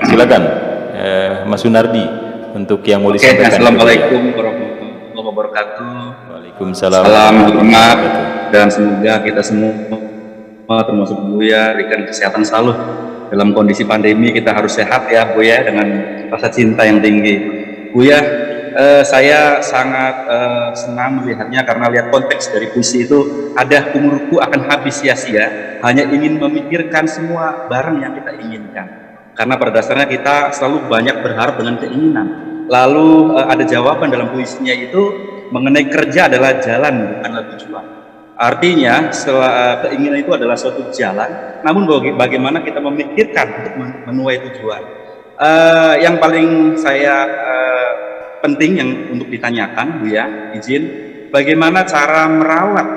Silakan Mas Sunardi untuk yang mau disampaikan. Assalamualaikum warahmatullahi wabarakatuh. Waalaikumsalam. Salam hormat dan semoga kita semua termasuk Buya diberikan kesehatan selalu dalam kondisi pandemi. Kita harus sehat ya Buya, dengan rasa cinta yang tinggi. Buya, saya sangat senang melihatnya karena lihat konteks dari puisi itu, ada umurku akan habis sia-sia hanya ingin memikirkan semua barang yang kita inginkan. Karena pada dasarnya kita selalu banyak berharap dengan keinginan. Lalu ada jawaban dalam puisinya itu mengenai kerja adalah jalan bukanlah tujuan. Artinya keinginan itu adalah suatu jalan, namun bagaimana kita memikirkan untuk menuai tujuan. Yang paling saya penting yang untuk ditanyakan, Bu ya, izin, bagaimana cara merawat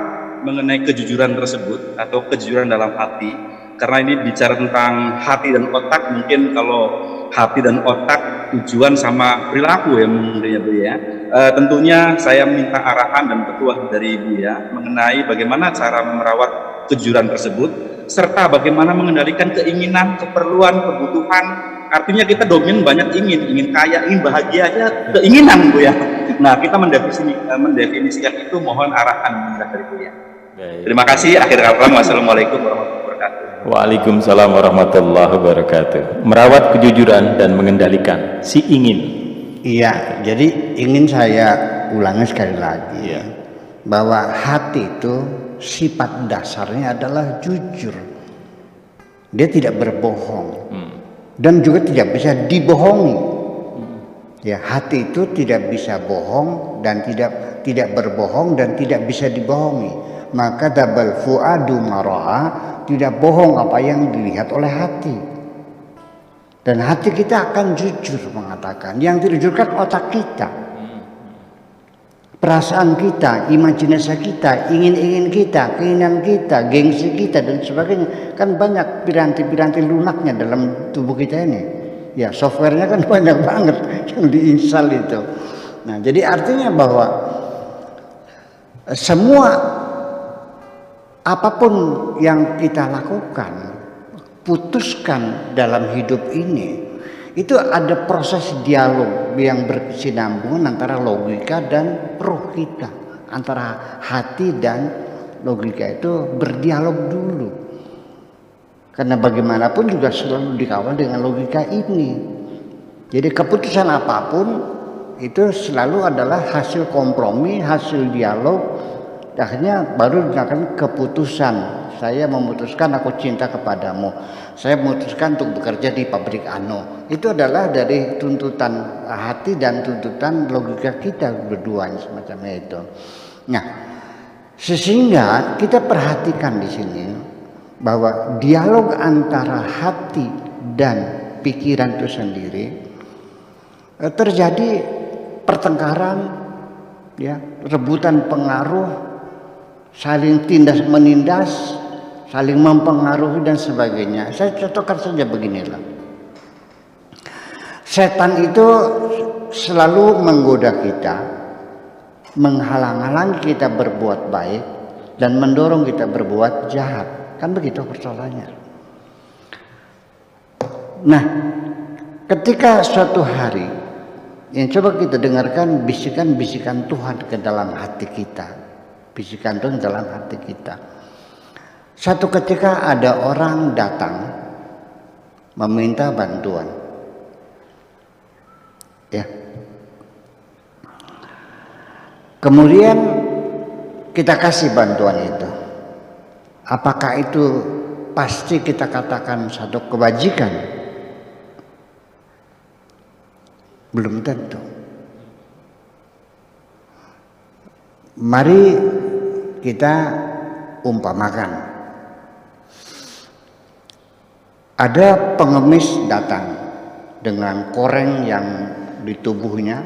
mengenai kejujuran tersebut atau kejujuran dalam hati, karena ini bicara tentang hati dan otak. Mungkin kalau hati dan otak tujuan sama perilaku ya mungkin ya Bu ya. Tentunya saya minta arahan dan petuah dari Ibu ya mengenai bagaimana cara merawat kejujuran tersebut, serta bagaimana mengendalikan keinginan, keperluan, kebutuhan. Artinya kita domain banyak ingin kaya, ingin bahagia aja keinginan Bu ya. Nah, kita mendefinisikan itu, mohon arahan dari Bu ya. Terima kasih. Akhir kata, wassalamualaikum warahmatullahi wabarakatuh. Waalaikumsalam warahmatullahi wabarakatuh. Merawat kejujuran dan mengendalikan si ingin. Iya, jadi ingin saya ulangi sekali lagi bahwa hati itu sifat dasarnya adalah jujur. Dia tidak berbohong dan juga tidak bisa dibohongi. Ya, hati itu tidak bisa bohong dan tidak berbohong dan tidak bisa dibohongi. Maka dabal fuadu mara'a, tidak bohong apa yang dilihat oleh hati. Dan hati kita akan jujur mengatakan, yang dijujurkan otak kita, perasaan kita, imajinasi kita, ingin kita, keinginan kita, gengsi kita dan sebagainya. Kan banyak piranti-piranti lunaknya dalam tubuh kita ini. Ya, softwarenya kan banyak banget yang diinstal itu. Nah, jadi artinya bahwa semua apapun yang kita lakukan, putuskan dalam hidup ini, itu ada proses dialog yang berkesinambungan antara logika dan roh kita. Antara hati dan logika itu berdialog dulu. Karena bagaimanapun juga selalu dikawal dengan logika ini. Jadi keputusan apapun itu selalu adalah hasil kompromi, hasil dialog. Akhirnya baru dikatakan keputusan. Saya memutuskan aku cinta kepadamu. Saya memutuskan untuk bekerja di pabrik Ano. Itu adalah dari tuntutan hati dan tuntutan logika kita berdua semacam itu. Nah, sehingga kita perhatikan di sini bahwa dialog antara hati dan pikiran itu sendiri terjadi pertengkaran, ya, rebutan pengaruh, saling tindas menindas, saling mempengaruhi dan sebagainya. Saya contohkan saja beginilah. Setan itu selalu menggoda kita, menghalang-halangi kita berbuat baik dan mendorong kita berbuat jahat. Kan begitu persoalannya. Nah, ketika suatu hari yang coba kita dengarkan bisikan-bisikan Tuhan ke dalam hati kita. Bisikan Tuhan dalam hati kita. Satu ketika ada orang datang meminta bantuan. Ya. Kemudian kita kasih bantuan itu. Apakah itu pasti kita katakan satu kebajikan? Belum tentu. Mari kita umpamakan. Ada pengemis datang dengan koreng yang di tubuhnya,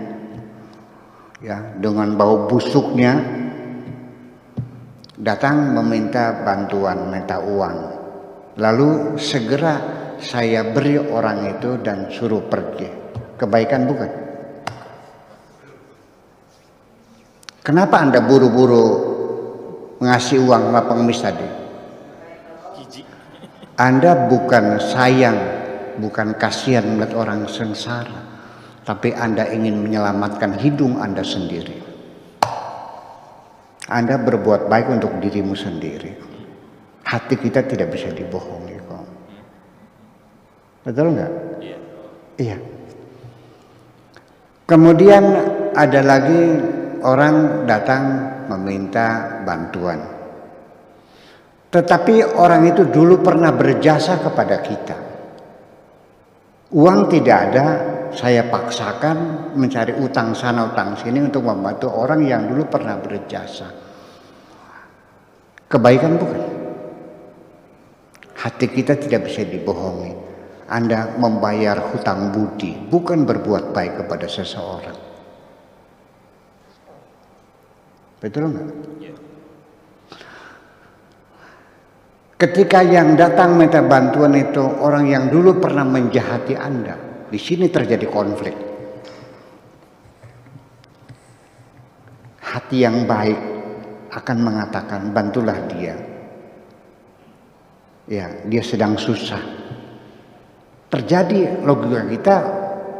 ya, dengan bau busuknya, datang meminta bantuan, minta uang. Lalu segera saya beri orang itu dan suruh pergi. Kebaikan bukan? Kenapa Anda buru-buru ngasih uang sama pengemis tadi? Anda bukan sayang bukan kasihan melihat orang sengsara, tapi Anda ingin menyelamatkan hidung Anda sendiri. Anda berbuat baik untuk dirimu sendiri. Hati kita tidak bisa dibohongi kok. Betul nggak? Iya. Kemudian ada lagi orang datang meminta bantuan. Tetapi orang itu dulu pernah berjasa kepada kita. Uang tidak ada, saya paksakan mencari utang sana utang sini untuk membantu orang yang dulu pernah berjasa. Kebaikan bukan? Hati kita tidak bisa dibohongi. Anda membayar hutang budi, bukan berbuat baik kepada seseorang. Betul nggak? Ketika yang datang minta bantuan itu orang yang dulu pernah menjahati Anda, di sini terjadi konflik. Hati yang baik akan mengatakan bantulah dia. Ya, dia sedang susah. Terjadi logika kita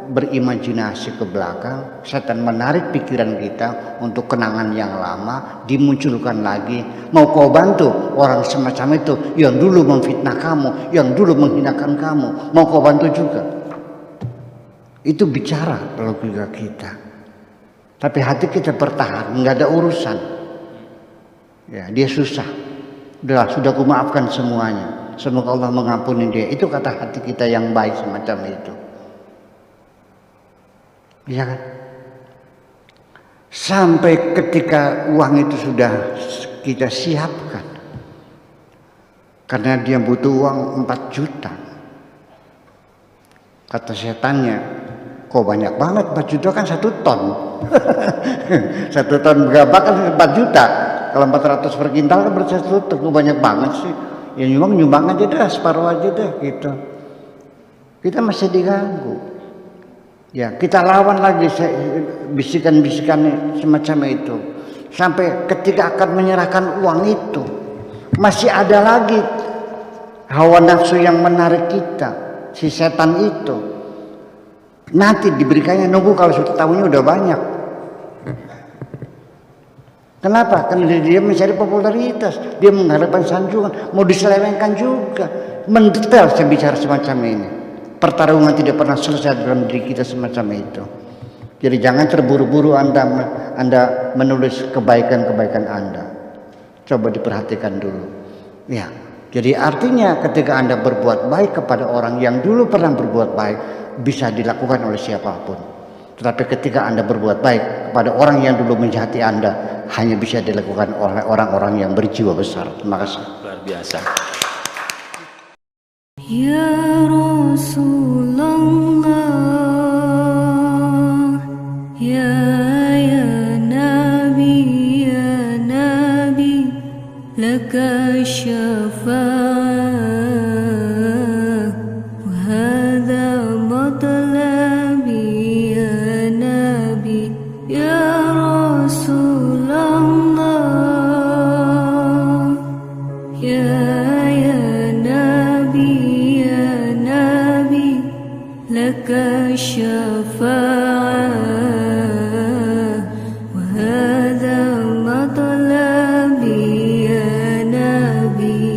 berimajinasi ke belakang, setan menarik pikiran kita untuk kenangan yang lama, dimunculkan lagi. Mau kau bantu orang semacam itu yang dulu memfitnah kamu, yang dulu menghinakan kamu, mau kau bantu juga. Itu bicara logika kita. Tapi hati kita bertahan, nggak ada urusan. Ya, dia susah. Sudah aku maafkan semuanya. Semoga Allah mengampuni dia. Itu kata hati kita yang baik semacam itu. Iya kan? Sampai ketika uang itu sudah kita siapkan. Karena dia butuh uang 4 juta. Kata setannya, kok banyak banget 4 juta kan 1 ton. 1 ton berapa kan 4 juta. Kalau 400 per kintal kan berarti 1 ton. Kok banyak banget sih. Ya nyumbang aja dah, separuh aja dah gitu. Kita masih diganggu. Ya, kita lawan lagi bisikan-bisikan semacam itu. Sampai ketika akan menyerahkan uang itu, masih ada lagi hawa nafsu yang menarik kita, si setan itu. Nanti diberikannya, nunggu kalau sudah tahunya udah banyak. Kenapa? Karena dia mencari popularitas, dia mengharapkan sanjungan, mau diselewengkan juga. Mendetail saya bicara semacam ini. Pertarungan tidak pernah selesai dalam diri kita semacam itu. Jadi jangan terburu-buru Anda menulis kebaikan-kebaikan Anda. Coba diperhatikan dulu. Ya, jadi artinya ketika Anda berbuat baik kepada orang yang dulu pernah berbuat baik, bisa dilakukan oleh siapapun. Tetapi ketika Anda berbuat baik kepada orang yang dulu menjahati Anda, hanya bisa dilakukan oleh orang-orang yang berjiwa besar. Terima kasih. Luar biasa. Ya Rasulullah, ya Nabi, laka syafa'ah, wa hadha matlabi ya Nabi, ya Rasulullah, ya لك الشفاعة